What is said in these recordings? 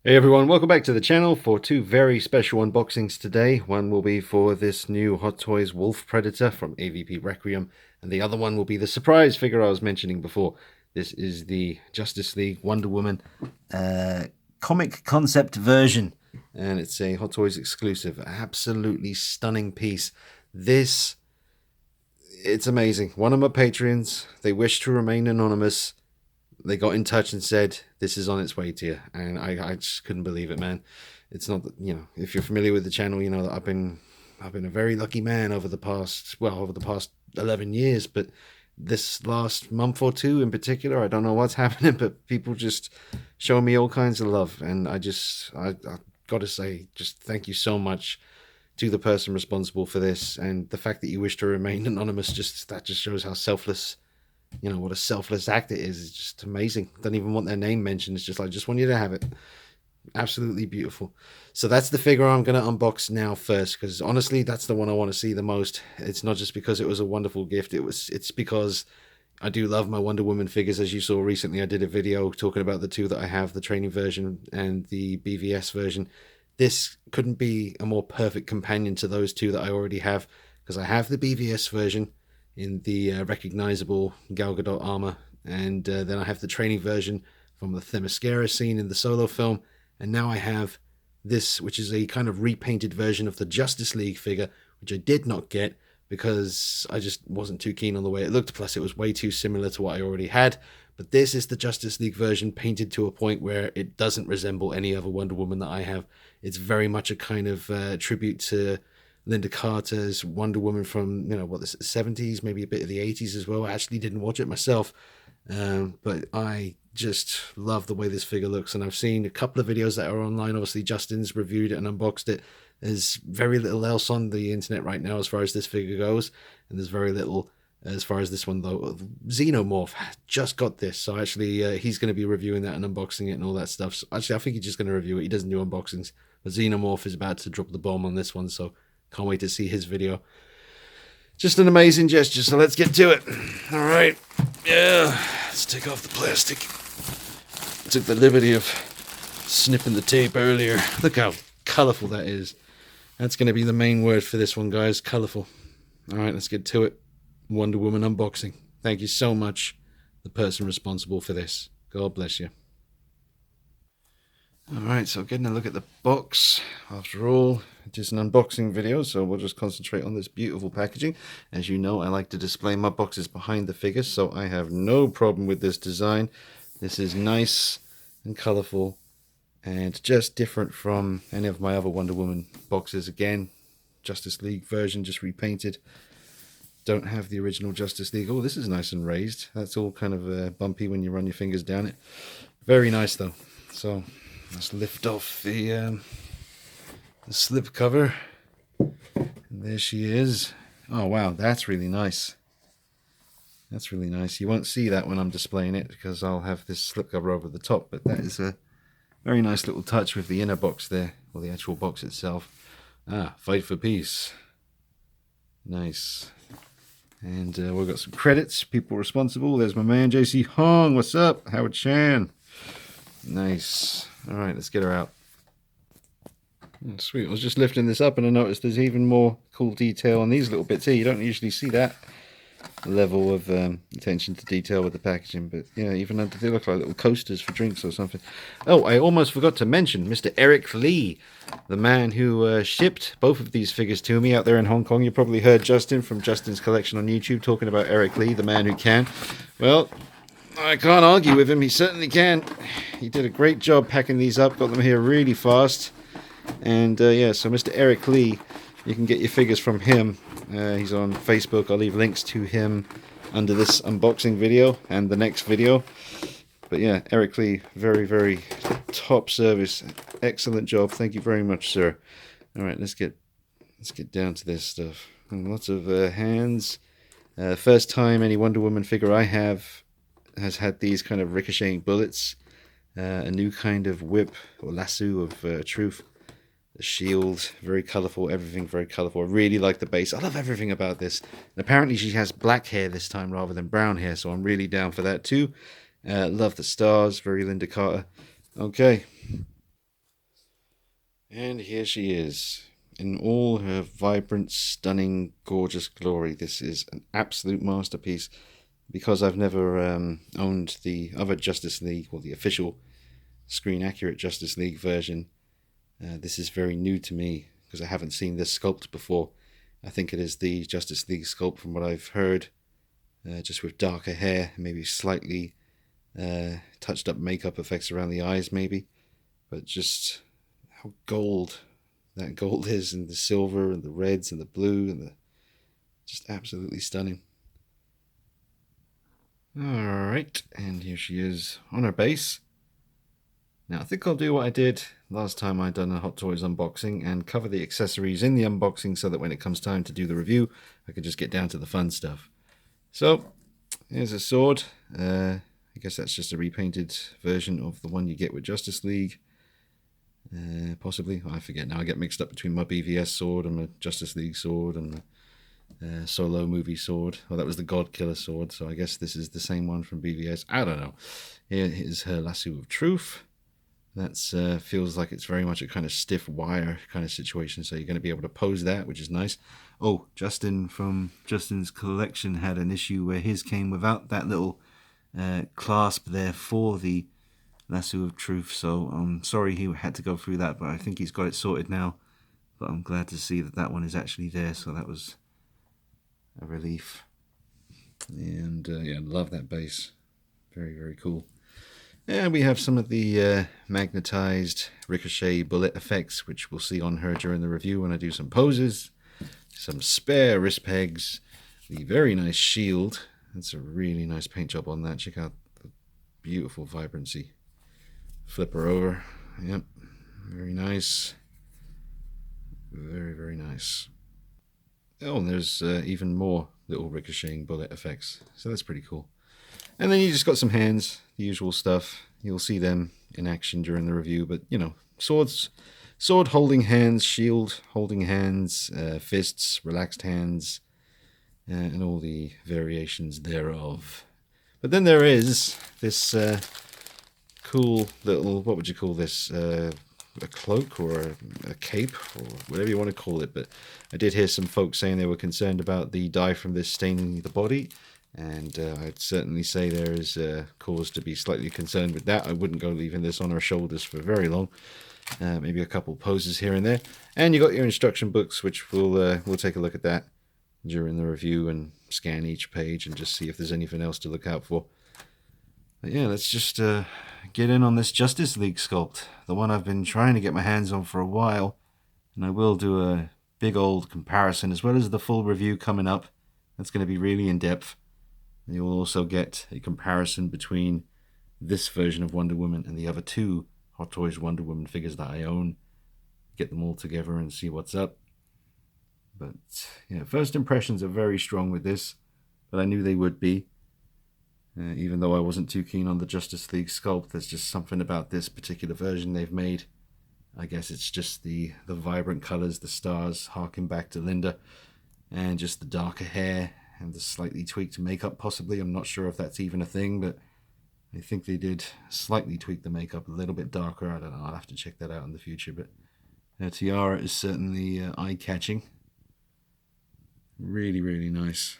Hey everyone, welcome back to the channel for two very special unboxings today. One will be for this new Hot Toys Wolf Predator from AVP Requiem, and the other one will be the surprise figure I was mentioning before. This is the Justice League Wonder Woman comic concept version, and it's a Hot Toys exclusive. Absolutely stunning piece. It's amazing. One of my patrons, they wish to remain anonymous. They got in touch and said this is on its way to you, and I just couldn't believe it, man. It's not, if you're familiar with the channel, you know that I've been a very lucky man over the past 11 years, but this last month or two in particular, I don't know what's happening, but people just showing me all kinds of love, and I got to say, just thank you so much to the person responsible for this, and the fact that you wish to remain anonymous, that just shows how selfless, what a selfless act it is. It's just amazing. Don't even want their name mentioned. It's just like, just want you to have it. Absolutely beautiful. So that's the figure I'm going to unbox now first, because honestly, that's the one I want to see the most. It's not just because it was a wonderful gift. It's because I do love my Wonder Woman figures. As you saw recently, I did a video talking about the two that I have, the training version and the BVS version. This couldn't be a more perfect companion to those two that I already have, because I have the BVS version in the recognizable Gal Gadot armor, and then I have the training version from the Themyscira scene in the Solo film, and now I have this, which is a kind of repainted version of the Justice League figure, which I did not get because I just wasn't too keen on the way it looked, plus it was way too similar to what I already had. But this is the Justice League version, painted to a point where it doesn't resemble any other Wonder Woman that I have. It's very much a kind of tribute to Linda Carter's Wonder Woman from, the 70s, maybe a bit of the 80s as well. I actually didn't watch it myself, but I just love the way this figure looks. And I've seen a couple of videos that are online. Obviously, Justin's reviewed it and unboxed it. There's very little else on the internet right now as far as this figure goes, and there's very little as far as this one, though. Xenomorph just got this, so actually he's going to be reviewing that and unboxing it and all that stuff. So actually, I think he's just going to review it. He doesn't do unboxings, but Xenomorph is about to drop the bomb on this one, so can't wait to see his video. Just an amazing gesture, so let's get to it. All right, yeah, let's take off the plastic. Took the liberty of snipping the tape earlier. Look how colorful that is. That's going to be the main word for this one, guys. Colorful. All right, let's get to it. Wonder Woman unboxing. Thank you so much, the person responsible for this. God bless you. Alright, so getting a look at the box. After all, it is an unboxing video, so we'll just concentrate on this beautiful packaging. As you know, I like to display my boxes behind the figures, so I have no problem with this design. This is nice and colourful, and just different from any of my other Wonder Woman boxes. Again, Justice League version, just repainted. Don't have the original Justice League. Oh, this is nice and raised. That's all kind of bumpy when you run your fingers down it. Very nice, though. So let's lift off the slip cover. And there she is. Oh, wow, that's really nice. That's really nice. You won't see that when I'm displaying it because I'll have this slip cover over the top, but that is a very nice little touch with the inner box there, or the actual box itself. Ah, fight for peace. Nice. And we've got some credits, people responsible. There's my man, JC Hong. What's up? Howard Chan. Nice. All right, let's get her out. Sweet. I was just lifting this up and I noticed there's even more cool detail on these little bits here. You don't usually see that level of attention to detail with the packaging, but yeah, even though they look like little coasters for drinks or something. Oh, I almost forgot to mention Mr. Eric Lee, the man who shipped both of these figures to me out there in Hong Kong. You probably heard Justin from Justin's Collection on YouTube talking about Eric Lee, the man who can. Well, I can't argue with him. He certainly can. He did a great job packing these up, got them here really fast. And yeah, so Mr. Eric Lee, you can get your figures from him. He's on Facebook. I'll leave links to him under this unboxing video and the next video. But yeah, Eric Lee, very, very top service. Excellent job. Thank you very much, sir. All right, let's get down to this stuff. And lots of hands. First time any Wonder Woman figure I have has had these kind of ricocheting bullets. A new kind of whip or lasso of truth. The shield, very colourful, everything very colourful. I really like the base. I love everything about this. And apparently she has black hair this time rather than brown hair, so I'm really down for that too. Love the stars, very Linda Carter. Okay, And here she is, in all her vibrant, stunning, gorgeous glory. This is an absolute masterpiece. Because I've never owned the other Justice League, or the official screen accurate Justice League version, this is very new to me because I haven't seen this sculpt before. I think it is the Justice League sculpt from what I've heard, just with darker hair, maybe slightly touched up makeup effects around the eyes, maybe. But just how gold that gold is, and the silver, and the reds, and the blue, and the just absolutely stunning. Alright, and here she is on her base. Now I think I'll do what I did last time I done a Hot Toys unboxing and cover the accessories in the unboxing so that when it comes time to do the review, I can just get down to the fun stuff. So, here's a sword. I guess that's just a repainted version of the one you get with Justice League. Possibly. I forget now. I get mixed up between my BVS sword and my Justice League sword and the solo movie sword. Well, that was the God Killer sword, so I guess this is the same one from BVS. I don't know. Here is her Lasso of Truth. That feels like it's very much a kind of stiff wire kind of situation, so you're going to be able to pose that, which is nice. Oh, Justin from Justin's collection had an issue where his came without that little clasp there for the Lasso of Truth, so I'm sorry he had to go through that, but I think he's got it sorted now. But I'm glad to see that that one is actually there, so that was a relief. And yeah, love that base. Very, very cool. And we have some of the magnetized Ricochet bullet effects, which we'll see on her during the review when I do some poses. Some spare wrist pegs. The very nice shield. That's a really nice paint job on that. Check out the beautiful vibrancy. Flip her over. Yep. Very nice. Very, very nice. Oh, and there's even more little ricocheting bullet effects. So that's pretty cool. And then you just got some hands, the usual stuff. You'll see them in action during the review. But, you know, sword holding hands, shield holding hands, fists, relaxed hands, and all the variations thereof. But then there is this cool little, what would you call this? A cloak or a cape or whatever you want to call it. But I did hear some folks saying they were concerned about the dye from this staining the body. And I'd certainly say there is cause to be slightly concerned with that. I wouldn't go leaving this on our shoulders for very long. Maybe a couple poses here and there. And you got your instruction books, which we'll take a look at that during the review and scan each page and just see if there's anything else to look out for. But yeah, let's just get in on this Justice League sculpt. The one I've been trying to get my hands on for a while. And I will do a big old comparison as well as the full review coming up. That's going to be really in-depth. You will also get a comparison between this version of Wonder Woman and the other two Hot Toys Wonder Woman figures that I own. Get them all together and see what's up. But yeah, first impressions are very strong with this, but I knew they would be. Even though I wasn't too keen on the Justice League sculpt, there's just something about this particular version they've made. I guess it's just the vibrant colors, the stars harking back to Linda, and just the darker hair and the slightly tweaked makeup possibly. I'm not sure if that's even a thing, but I think they did slightly tweak the makeup a little bit darker. I don't know, I'll have to check that out in the future, but Tiara is certainly eye-catching. Really, really nice.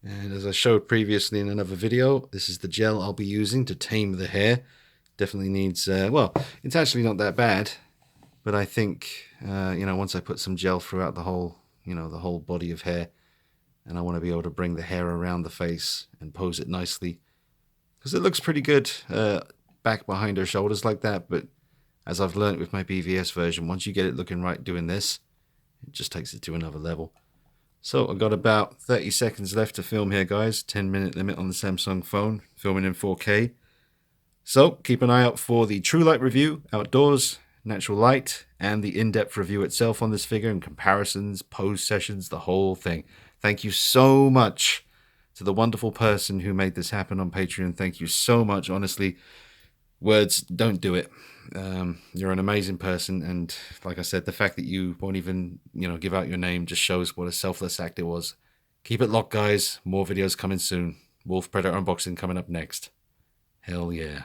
And as I showed previously in another video, this is the gel I'll be using to tame the hair. Definitely needs, well, it's actually not that bad, but I think, once I put some gel throughout the whole, the whole body of hair, and I want to be able to bring the hair around the face and pose it nicely, because it looks pretty good back behind her shoulders like that, but as I've learned with my BVS version, once you get it looking right doing this, it just takes it to another level. So I've got about 30 seconds left to film here, guys. 10-minute limit on the Samsung phone, filming in 4K. So keep an eye out for the True Light review, outdoors, natural light, and the in-depth review itself on this figure, and comparisons, pose sessions, the whole thing. Thank you so much to the wonderful person who made this happen on Patreon. Thank you so much. Honestly, words don't do it. You're an amazing person, and like I said, the fact that you won't even give out your name just shows what a selfless act it was. Keep it locked, guys. More videos coming soon. Wolf Predator unboxing coming up next. Hell yeah.